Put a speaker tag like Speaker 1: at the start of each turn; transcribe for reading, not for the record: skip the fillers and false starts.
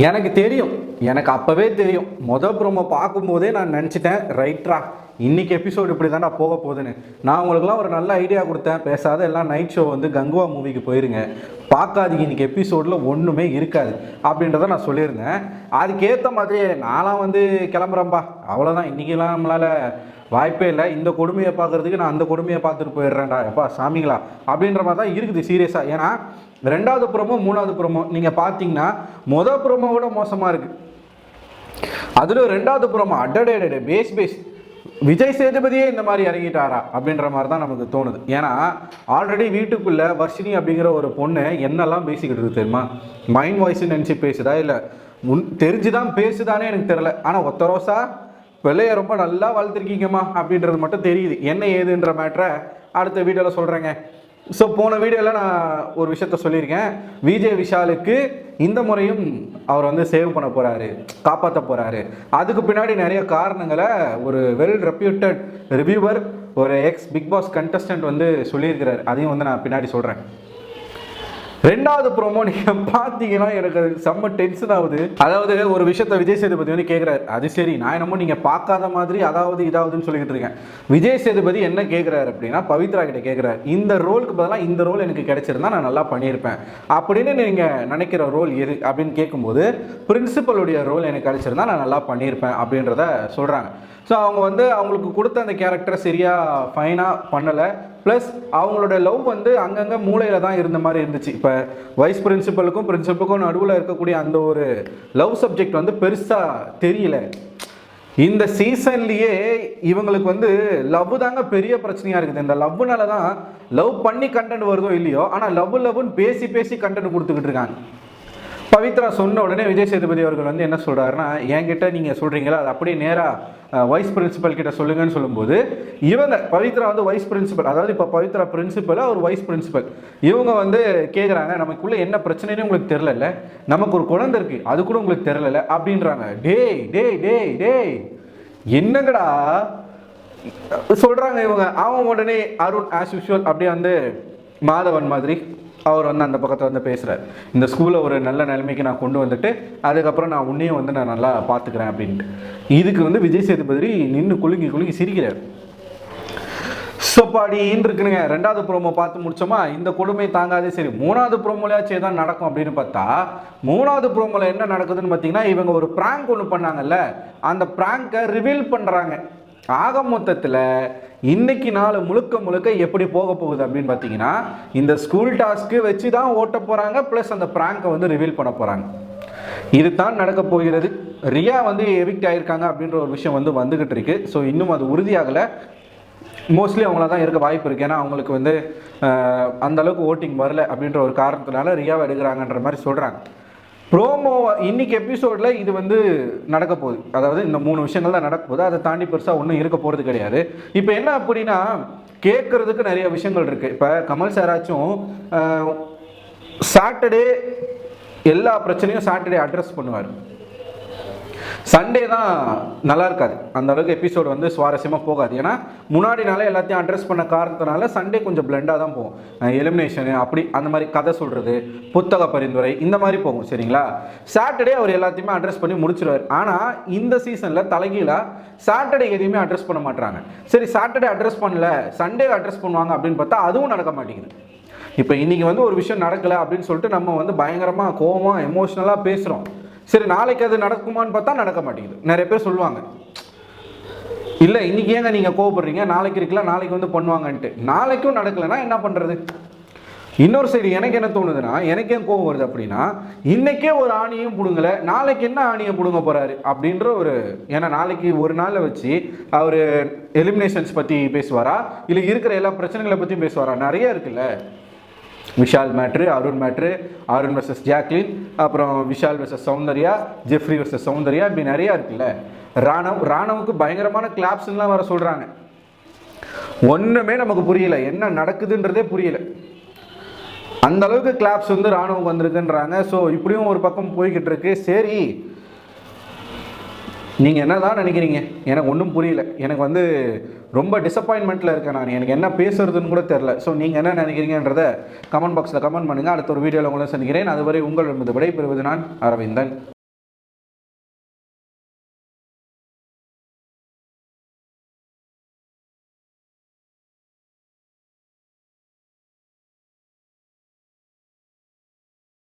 Speaker 1: எனக்கு தெரியும், எனக்கு அப்போவே தெரியும். ப்ரோமோ பார்க்கும்போதே நான் நினச்சிட்டேன், ரைட்ரா இன்றைக்கி எபிசோடு இப்படி தானே போக போகுதுன்னு. நான் உங்களுக்குலாம் ஒரு நல்ல ஐடியா கொடுத்தேன், பேசாத எல்லாம் நைட் ஷோ வந்து கங்குவா மூவிக்கு போயிருங்க, பார்க்காதீங்க, இன்றைக்கி எபிசோடில் ஒன்றுமே இருக்காது அப்படின்றத நான் சொல்லியிருந்தேன். அதுக்கேற்ற மாதிரி நான்லாம் வந்து கிளம்புறேன்ப்பா, அவ்வளோதான், இன்றைக்கெல்லாம் நம்மளால் வாய்ப்பே இல்லை, இந்த கொடுமையை பார்க்குறதுக்கு நான் அந்த கொடுமையை பார்த்துட்டு போயிடுறேன்டா எப்பா சாமிங்களா அப்படின்ற மாதிரி தான் இருக்குது சீரியஸாக. ஏன்னா ரெண்டாவது ப்ரோமோ மூணாவது ப்ரோமோ நீங்கள் பார்த்தீங்கன்னா ப்ரோமோவோட மோசமாக இருக்குது. அதில் ரெண்டாவது ப்ரோமோ அடடே பேஸ் விஜய் சேதுபதியே இந்த மாதிரி இறங்கிட்டாரா அப்படின்ற மாதிரி தான் நமக்கு தோணுது. ஏன்னா ஆல்ரெடி வீட்டுக்குள்ளே வர்ஷினி அப்படிங்கிற ஒரு பொண்ணு என்னெல்லாம் பேசிக்கிட்டு இருக்கு தெரியுமா? மைண்ட் வாய்ஸ்ன்னு நினச்சி பேசுதா இல்லை தெரிஞ்சுதான் பேசுதானே எனக்கு தெரில. ஆனால் ஒத்த ரோசா பிள்ளைய ரொம்ப நல்லா வளர்த்துருக்கீங்கம்மா அப்படின்றது மட்டும் தெரியுது. என்ன ஏதுன்ற மேட்ரை அடுத்த வீடியோவில் சொல்கிறேங்க. ஸோ போன வீடியோவில் நான் ஒரு விஷயத்த சொல்லியிருக்கேன், விஜய் விஷாலுக்கு இந்த முறையும் அவர் வந்து சேவ் பண்ண போகிறாரு, காப்பாற்ற போகிறாரு. அதுக்கு பின்னாடி நிறைய காரணங்களை ஒரு வெல் ரெப்யூட்டட் ரிவ்யூவர், ஒரு எக்ஸ் பிக் பாஸ் கண்டஸ்டன்ட் வந்து சொல்லியிருக்கிறார். அதையும் வந்து நான் பின்னாடி சொல்கிறேன். ரெண்டாவது ப்ரோமோ நீங்கள் பார்த்தீங்கன்னா எனக்கு செம்ம டென்ஷன் ஆகுது. அதாவது ஒரு விஷயத்த விஜய் சேதுபதி வந்து கேட்குறாரு, அது சரி நான் என்னமோ நீங்கள் பார்க்காத மாதிரி அதாவது இதாவதுன்னு சொல்லிக்கிட்டு இருக்கேன். விஜய் சேதுபதி என்ன கேட்குறாரு அப்படின்னா, பவித்ரா கிட்ட கேட்குறாரு, இந்த ரோலுக்கு பதிலாக இந்த ரோல் எனக்கு கிடைச்சிருந்தா நான் நல்லா பண்ணியிருப்பேன் அப்படின்னு நீங்கள் நினைக்கிற ரோல் எது அப்படின்னு கேட்கும்போது, பிரின்சிபலுடைய ரோல் எனக்கு கிடைச்சிருந்தா நான் நல்லா பண்ணியிருப்பேன் அப்படின்றத சொல்கிறாங்க. ஸோ அவங்க வந்து அவங்களுக்கு கொடுத்த அந்த கேரக்டரை சரியாக ஃபைனாக பண்ணலை. ப்ளஸ் அவங்களோட லவ் வந்து அங்கங்கே மூளையில் தான் இருந்த மாதிரி இருந்துச்சு. இப்போ வைஸ் பிரின்சிபலுக்கும் நடுவில் இருக்கக்கூடிய அந்த ஒரு லவ் சப்ஜெக்ட் வந்து பெருசாக தெரியல. இந்த சீசன்லேயே இவங்களுக்கு வந்து லவ் தாங்க பெரிய பிரச்சனையாக இருக்குது. இந்த லவ்னால தான் லவ் பண்ணி கண்டென்ட் வருதோ இல்லையோ, ஆனால் லவ்னு பேசி கண்டென்ட் கொடுத்துக்கிட்டு இருக்காங்க. பவித்ரா சொன்ன உடனே விஜய் சேதுபதி அவர்கள் வந்து என்ன சொல்கிறாருன்னா, என்கிட்ட நீங்கள் சொல்கிறீங்களா அது அப்படியே நேராக வைஸ் பிரின்சிபல் கிட்ட சொல்லுங்கன்னு சொல்லும்போது, இவங்க பவித்ரா வந்து வைஸ் பிரின்சிபல், அதாவது இப்போ பவித்ரா பிரின்சிபல், அவர் வைஸ் பிரின்சிபல், இவங்க வந்து கேட்குறாங்க, நமக்குள்ளே என்ன பிரச்சனைன்னு உங்களுக்கு தெரில, நமக்கு ஒரு குழந்தை இருக்குது அது கூட உங்களுக்கு தெரில அப்படின்றாங்க. டேய் டேய் டேய் டேய் என்னங்கடா சொல்கிறாங்க இவங்க. அவன் உடனே அருண் ஆஸ் யூஷுவல் அப்படியே வந்து மாதவன் மாதிரி அவர் வந்து அந்த பக்கத்தில் வந்து பேசுகிறார், இந்த ஸ்கூலை ஒரு நல்ல நிலைமைக்கு நான் கொண்டு வந்துட்டு அதுக்கப்புறம் நான் உன்னையும் வந்து நான் நல்லா பார்த்துக்கிறேன் அப்படின்ட்டு. இதுக்கு வந்து விஜய் சேதுபதி நின்று குலுங்கி சிரிக்கிறார். சொப்பாடின்னு இருக்குனுங்க. ரெண்டாவது ப்ரோமோ பார்த்து முடிச்சோமா, இந்த கொடுமை தாங்காதே. சரி மூணாவது ப்ரோமோலையாச்சே தான் நடக்கும் அப்படின்னு பார்த்தா, மூணாவது ப்ரோமோவில் என்ன நடக்குதுன்னு பார்த்தீங்கன்னா, இவங்க ஒரு ப்ராங்க் ஒன்று பண்ணாங்கல்ல, அந்த ப்ராங்கை ரிவீல் பண்ணுறாங்க. ஆக மொத்தத்தில் இன்னைக்கு நாள் முழுக்க எப்படி போக போகுது அப்படின்னு பார்த்தீங்கன்னா, இந்த ஸ்கூல் டாஸ்க்கு வச்சு தான் ஓட்ட போகிறாங்க, ப்ளஸ் அந்த ப்ராங்கை வந்து ரிவீல் பண்ண போகிறாங்க. இது தான் நடக்க போகிறது. ரியா வந்து எவிக்ட் ஆகியிருக்காங்க அப்படின்ற ஒரு விஷயம் வந்து வந்துக்கிட்டு இருக்கு. ஸோ இன்னும் அது உறுதியாகலை. மோஸ்ட்லி அவங்கள தான் இருக்க வாய்ப்பு இருக்குது. ஏன்னா அவங்களுக்கு வந்து அந்தளவுக்கு ஓட்டிங் வரல அப்படின்ற ஒரு காரணத்தினால ரியாவை எடுக்கிறாங்கன்ற மாதிரி சொல்கிறாங்க. ப்ரோமோ இன்னைக்கு எபிசோடில் இது வந்து நடக்க போகுது. அதாவது இந்த 3 விஷயங்கள் தான் நடக்க போகுது. அதை தாண்டி பெருசாக ஒன்றும் இருக்க போகிறது கிடையாது. இப்போ என்ன அப்படின்னா, கேட்குறதுக்கு நிறைய விஷயங்கள் இருக்குது. இப்போ கமல் சாராச்சும் சாட்டர்டே எல்லா பிரச்சனையும் சாட்டர்டே அட்ரஸ் பண்ணுவார், சண்டே தான் நல்லா இருக்காது, அந்த அளவுக்கு எபிசோடு வந்து சுவாரஸ்யமாக போகாது. ஏன்னா முன்னாடி நாளே எல்லாத்தையும் அட்ரஸ் பண்ண காரணத்தினால சண்டே கொஞ்சம் பிளெண்டாக தான் போகும். எலிமினேஷனு அப்படி அந்த மாதிரி கதை சொல்கிறது, புத்தக பரிந்துரை இந்த மாதிரி போகும். சரிங்களா, சாட்டர்டே அவர் எல்லாத்தையுமே அட்ரஸ் பண்ணி முடிச்சிருவார். ஆனால் இந்த சீசனில் தலைகீழாக சாட்டர்டே எதையுமே அட்ரஸ் பண்ண மாட்டாங்க. சரி சாட்டர்டே அட்ரஸ் பண்ணல, சண்டே அட்ரஸ் பண்ணுவாங்க அப்படின்னு பார்த்தா அதுவும் நடக்க மாட்டேங்குது. இப்போ இன்றைக்கி வந்து ஒரு விஷயம் நடக்கலை அப்படின்னு சொல்லிட்டு நம்ம வந்து பயங்கரமாக கோவமாக எமோஷ்னலாக பேசுகிறோம். சரி நாளைக்கு அது நடக்குமான்னு பார்த்தா நடக்க மாட்டேங்குது. நிறைய பேர் சொல்லுவாங்க, இல்லை இன்றைக்கி ஏங்க நீங்கள் கோவப்படுறீங்க, நாளைக்கு இருக்கலாம், நாளைக்கு வந்து பண்ணுவாங்கன்ட்டு. நாளைக்கும் நடக்கலைன்னா என்ன பண்ணுறது? இன்னொரு சைடு எனக்கு என்ன தோணுதுன்னா, எனக்கு ஏன் கோவம் வருது அப்படின்னா, இன்றைக்கே ஒரு ஆணியும் பிடுங்கலை, நாளைக்கு என்ன ஆணியை பிடுங்க போகிறாரு அப்படின்ற ஒரு, ஏன்னா நாளைக்கு ஒரு நாளில் வச்சு அவர் எலிமினேஷன்ஸ் பற்றி பேசுவாரா, இல்லை இருக்கிற எல்லா பிரச்சனைகளை பற்றியும் பேசுவாரா? நிறைய இருக்குல்ல. Vishal matter, Arun matter, Arun versus Jacqueline, அப்புறம் Vishal versus Soundarya, Jeffrey versus Soundarya, இப்படி நிறையா இருக்குல்ல. ராணவுக்கு பயங்கரமான கிளாப்ஸ்லாம் வர சொல்கிறாங்க. ஒன்றுமே நமக்கு புரியல, என்ன நடக்குதுன்றதே புரியல. அந்த அளவுக்கு கிளாப்ஸ் வந்து ராணுவம் வந்திருக்குன்றாங்க. ஸோ இப்படியும் ஒரு பக்கம் போய்கிட்டு இருக்கு. சரி நீங்கள் என்ன தான் நினைக்கிறீங்க? எனக்கு ஒன்றும் புரியல. எனக்கு வந்து ரொம்ப டிசப்பாயின்மெண்ட்டில் இருக்கேன் நான். எனக்கு என்ன பேசுறதுன்னு கூட தெரில. ஸோ நீங்கள் என்ன நினைக்கிறீங்கன்றதை கமெண்ட் பாக்ஸில் கமெண்ட் பண்ணுங்கள். அடுத்த ஒரு வீடியோவில் உங்களை சந்திக்கிறேன். அதுவரை உங்களிடமிருந்து விடைபெறுவது நான் அரவிந்தன்.